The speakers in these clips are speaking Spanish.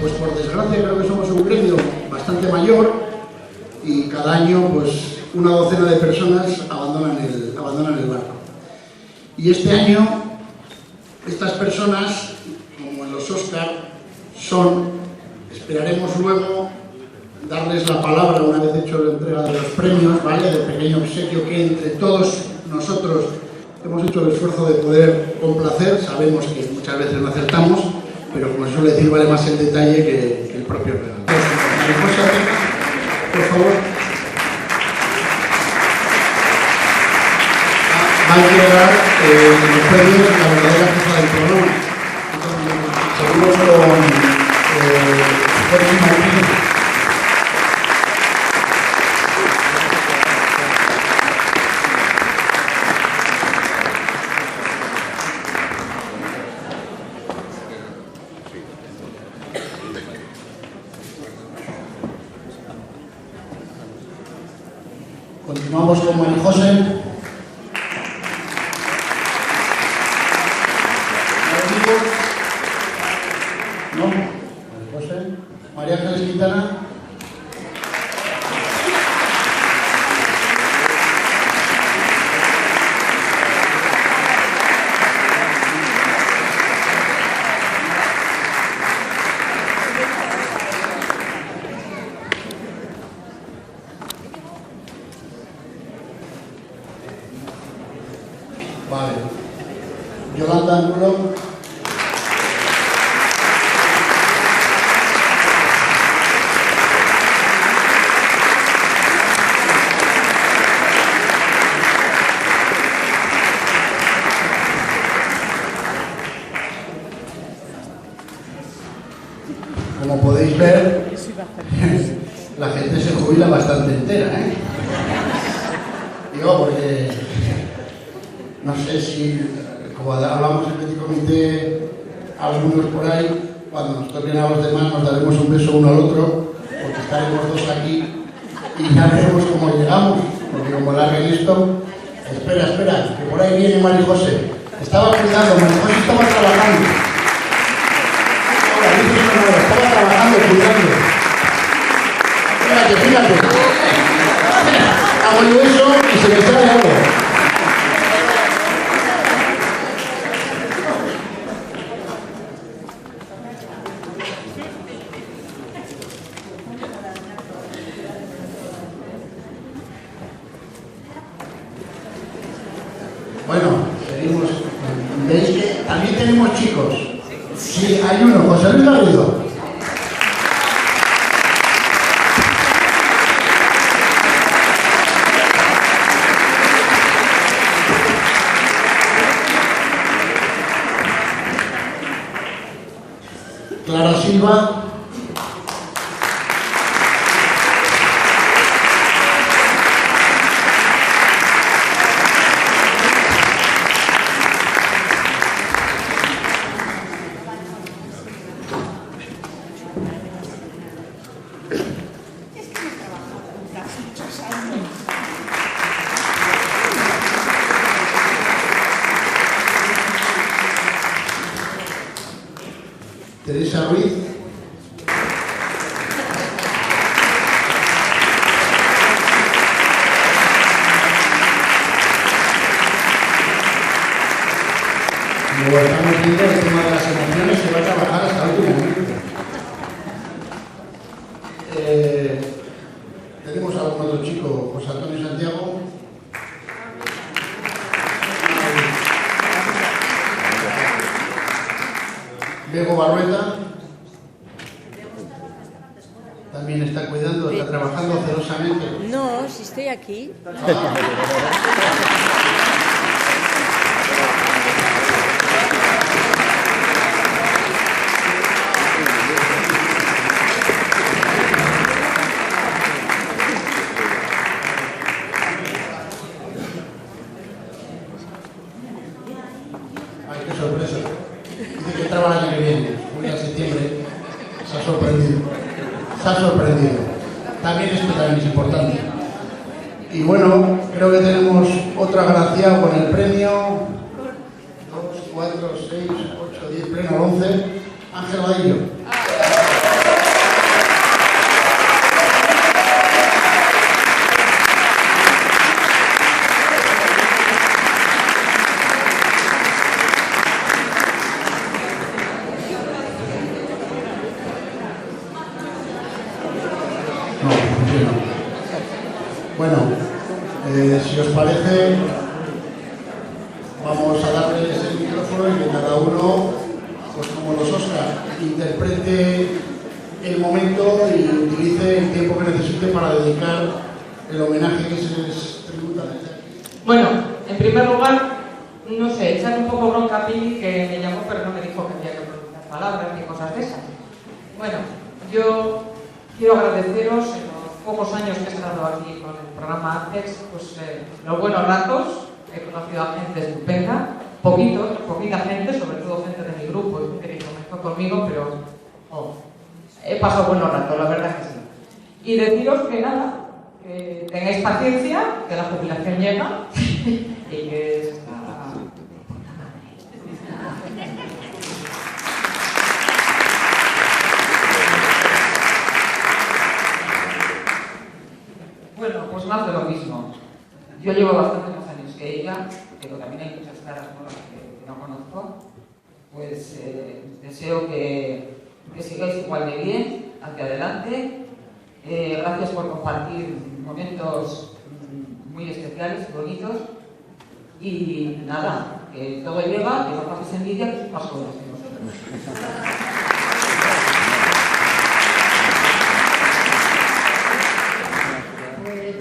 Pues por desgracia creo que somos un gremio bastante mayor y cada año pues una docena de personas abandonan el barco. Y este año estas personas, como en los Oscar, esperaremos luego darles la palabra una vez hecho la entrega de los premios, ¿vale? Del pequeño obsequio que entre todos nosotros hemos hecho el esfuerzo de poder complacer. Sabemos que muchas veces no acertamos, pero como se suele decir, vale más el detalle que el propio regalo. Mariposa, por favor. Va a entregar los premios la verdadera jefa del programa. Seguimos con Jorge Martínez. Continuamos con María José. ¿No? María José. María Ángeles Quintana. Vale. Yolanda Angulo. Como podéis ver, la gente se jubila bastante entera, ¿eh? Digo, porque no sé si, como hablamos en el petit comité, algunos por ahí, cuando nos toquen a los demás nos daremos un beso uno al otro, porque estaremos dos aquí y ya veremos cómo llegamos, porque como larguen esto, espera, que por ahí viene María José. Estaba cuidando, María José estaba trabajando. Estaba trabajando, cuidando. Fíjate. Hago yo eso y se me sale algo. Bueno, seguimos. ¿Veis que también tenemos chicos? Sí, hay uno, José Luis Garrido. Clara Silva. Teresa Ruiz. Como estamos viendo, el tema de las emociones se va a trabajar hasta el último momento. Tenemos a algún otro chico, José Antonio Santiago. Bego Barrueta. También está cuidando, está trabajando celosamente. No, si estoy aquí. Ay, qué sorpresa. Dice que entraba el año que viene, julio a septiembre. Se ha sorprendido. También esto también es importante. Y bueno, creo que tenemos otro agraciado con el premio 2, 4, 6, 8, 10, pleno 11, Ángel Vadillo. Bueno, si os parece, vamos a darles el micrófono y que cada uno, pues como los Oscar, interprete el momento y utilice el tiempo que necesite para dedicar el homenaje que se les tributa desde aquí. Bueno, en primer lugar, no sé, echar un poco bronca a Pili, que me llamó pero no me dijo que tenía que pronunciar palabras ni cosas de esas. Bueno, yo quiero agradeceros en los pocos años que he estado aquí con el programa ACEX, pues los buenos ratos. He conocido a gente estupenda, poquita gente, sobre todo gente de mi grupo, que comenzó conmigo, pero he pasado buenos ratos, la verdad que sí. Y deciros que nada, que tengáis paciencia, que la jubilación llega y que está... Bueno, pues más de lo mismo. Yo llevo bastante más años que ella, pero también hay muchas caras nuevas que no conozco. Pues deseo que sigáis igual de bien, hacia adelante. Gracias por compartir momentos muy especiales y bonitos. Y nada, que todo llega, que no pases envidia, que sois más jóvenes que nosotros.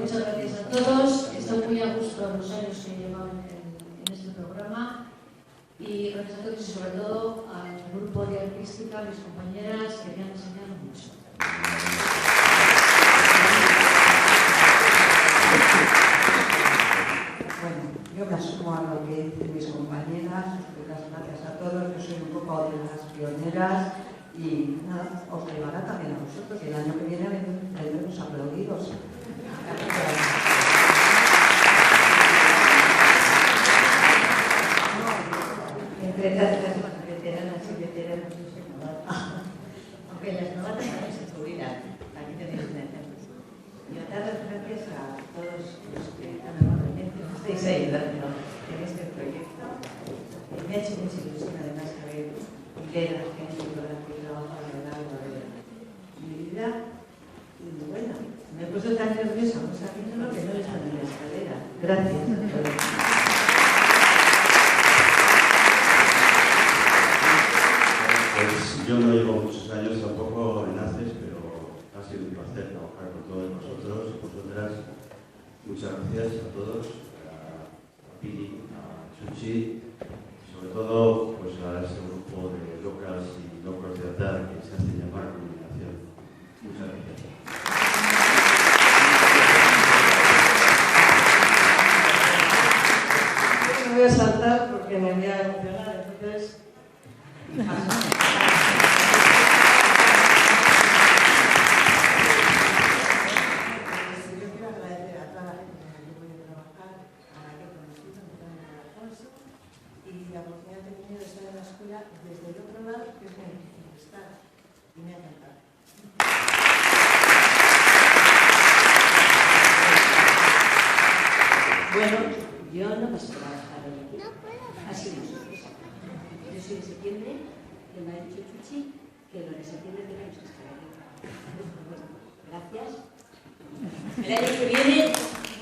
Muchas gracias a todos. Estoy muy a gusto en los años que llevan en este programa. Y gracias a todos y sobre todo al grupo de artística, mis compañeras, que me han enseñado mucho. Bueno, yo me asumo a lo que dicen mis compañeras, las gracias a todos, yo soy un poco de las pioneras y nada, os llevará también a vosotros y el año que viene vendremos aplaudidos. Entre tantas veteranas y veteranos, aunque las novatas también se jubilan, aquí tenéis un ejemplo. Yo dar las gracias a todos los que tan amablemente me estáis ayudando en este proyecto. Me ha hecho mucha ilusión además saber que la gente con la que trabajo a lo largo de mi vida. Y bueno, me he puesto tan nerviosa, vamos haciendo lo que no está en la escalera. Gracias a todos. Pues yo no llevo muchos años tampoco en ACES, pero ha sido un placer trabajar con todos vosotros y vosotras. Muchas gracias a todos, a Pili, a Chuchi, sobre todo pues, a ese grupo de locas y locos de atar que se hace llamar Comunicación. Muchas gracias. Me voy a saltar porque me voy a emocionar, entonces... Yo quiero agradecer a toda la gente con la que voy a trabajar, a la que he conocido, a Alfonso, y la oportunidad que he tenido de estar en la escuela desde el otro lado, que es muy difícil estar, y me ha encantado. Bueno, yo no me esperaba estar hoy aquí. Así no soy. Yo soy de septiembre, que me ha dicho Chuchi, que lo de septiembre tenemos que estar aquí. Gracias. El año que viene,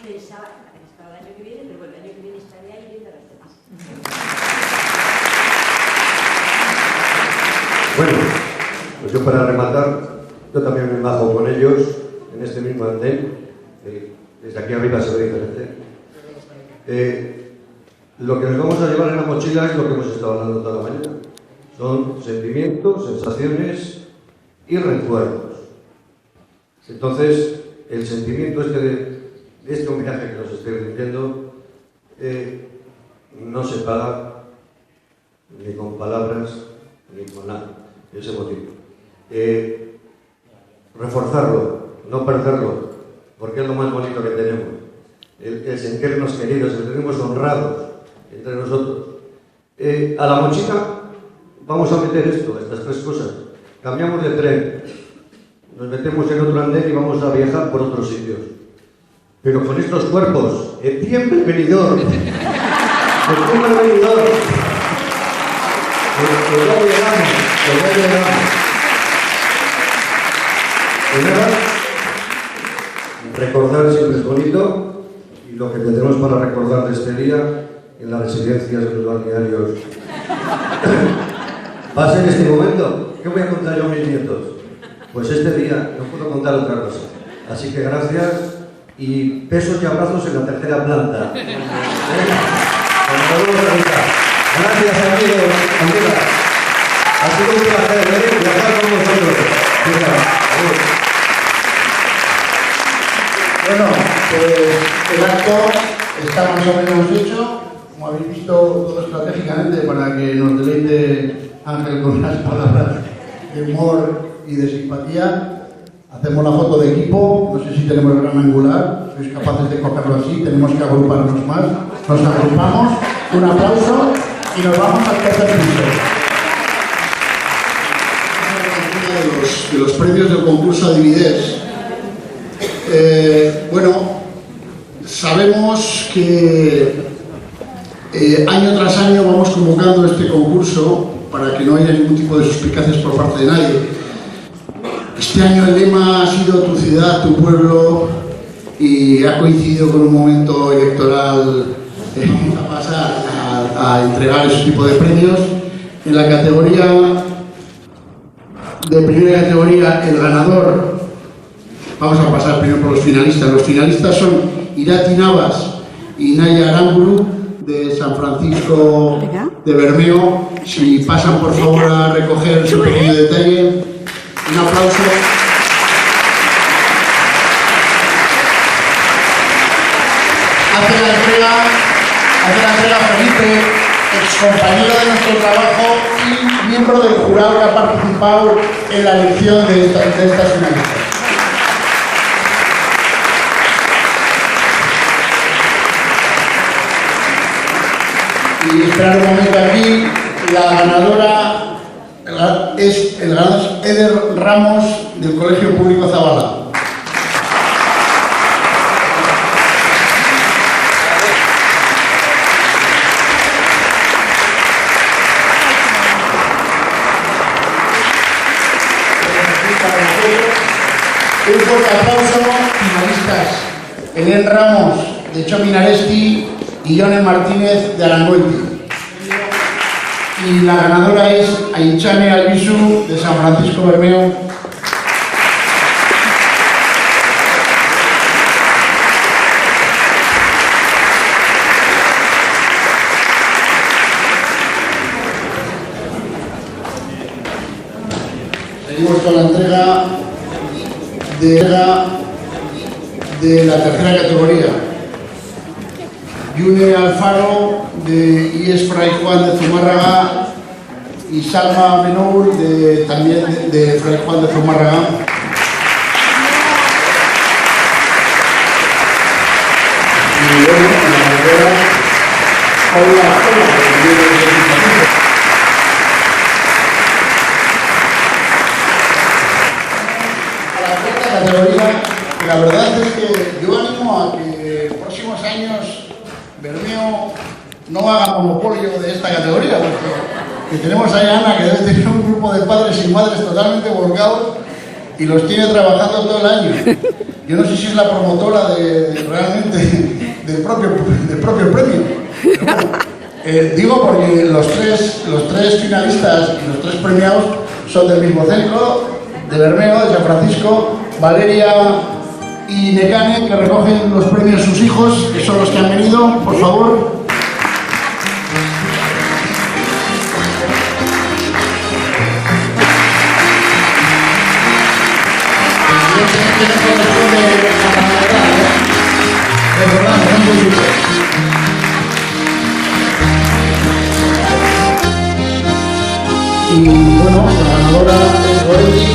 pensaba el año que viene, pero bueno, el año que viene estaré ahí viendo las demás. Bueno, pues yo para rematar, yo también me bajo con ellos en este mismo andén. Desde aquí arriba se ve diferente. Lo que nos vamos a llevar en la mochila es lo que hemos estado hablando toda la mañana. Son sentimientos, sensaciones y recuerdos. Entonces, el sentimiento de este homenaje que nos estoy rindiendo no se paga ni con palabras ni con nada. Ese motivo. Reforzarlo, no perderlo, porque es lo más bonito que tenemos. El sentirnos queridos, el sentirnos honrados entre nosotros. A la mochila vamos a meter estas tres cosas. Cambiamos de tren, nos metemos en otro andén y vamos a viajar por otros sitios. Pero con estos cuerpos, tiemble venidor, tiemble venidor, que ya llegamos, que ya llegamos. Pues nada, recordar siempre es bonito y lo que tendremos para recordar de este día en las residencias de los balnearios va a ser este momento. ¿Qué voy a contar yo a mis nietos? Pues este día no puedo contar otra cosa. Así que gracias y besos y abrazos en la tercera planta. Gracias amigos, amigas. Ha sido un placer viajar con vosotros. Bueno, pues el acto está más o menos hecho, como habéis visto, todo estratégicamente para que nos deleite Ángel con unas palabras de humor y de simpatía. Hacemos la foto de equipo, no sé si tenemos gran angular, sois capaces de cogerlo así, tenemos que agruparnos más. Nos agrupamos, un aplauso y nos vamos al tercer piso. De los premios del concurso Divides. Bueno, sabemos que año tras año vamos convocando este concurso para que no haya ningún tipo de suspicacias por parte de nadie. Este año el lema ha sido tu ciudad, tu pueblo, y ha coincidido con un momento electoral. Vamos a pasar a entregar ese tipo de premios. En la categoría de primera categoría, el ganador, vamos a pasar primero por los finalistas. Los finalistas son Irati Navas y Naya Aramburu de San Francisco de Bermeo. Si pasan por favor a recoger su pequeño detalle, un aplauso. Hace la entrega Felipe, excompañero de nuestro trabajo y miembro del jurado que ha participado en la elección de estas finalistas. Y esperar un momento aquí, la ganadora es Eder Ramos del Colegio Público Zabala. Un fuerte aplauso, finalistas. Helen Ramos de Chominaresti y Yone Martínez de Arangoiti. Y la ganadora es Ainchane Albisu de San Francisco Bermeo. Seguimos con la entrega de la tercera categoría. Yune Alfaro de IES Fray Juan de Zumárraga y Salma Menour también de Fray Juan de Zumárraga. Y bueno, la ganadora Paula Jola, a la cuarta categoría. La verdad es que yo animo a que en próximos años Bermeo no haga monopolio de esta categoría, porque tenemos ahí a Ana, que debe tener un grupo de padres y madres totalmente volcados y los tiene trabajando todo el año. Yo no sé si es la promotora realmente del propio premio. Pero bueno, digo porque los tres finalistas y los tres premiados son del mismo centro, de Bermeo, de San Francisco. Valeria y Necane, que recogen los premios sus hijos, que son los que han venido, por favor. Y bueno, la ganadora es Goretti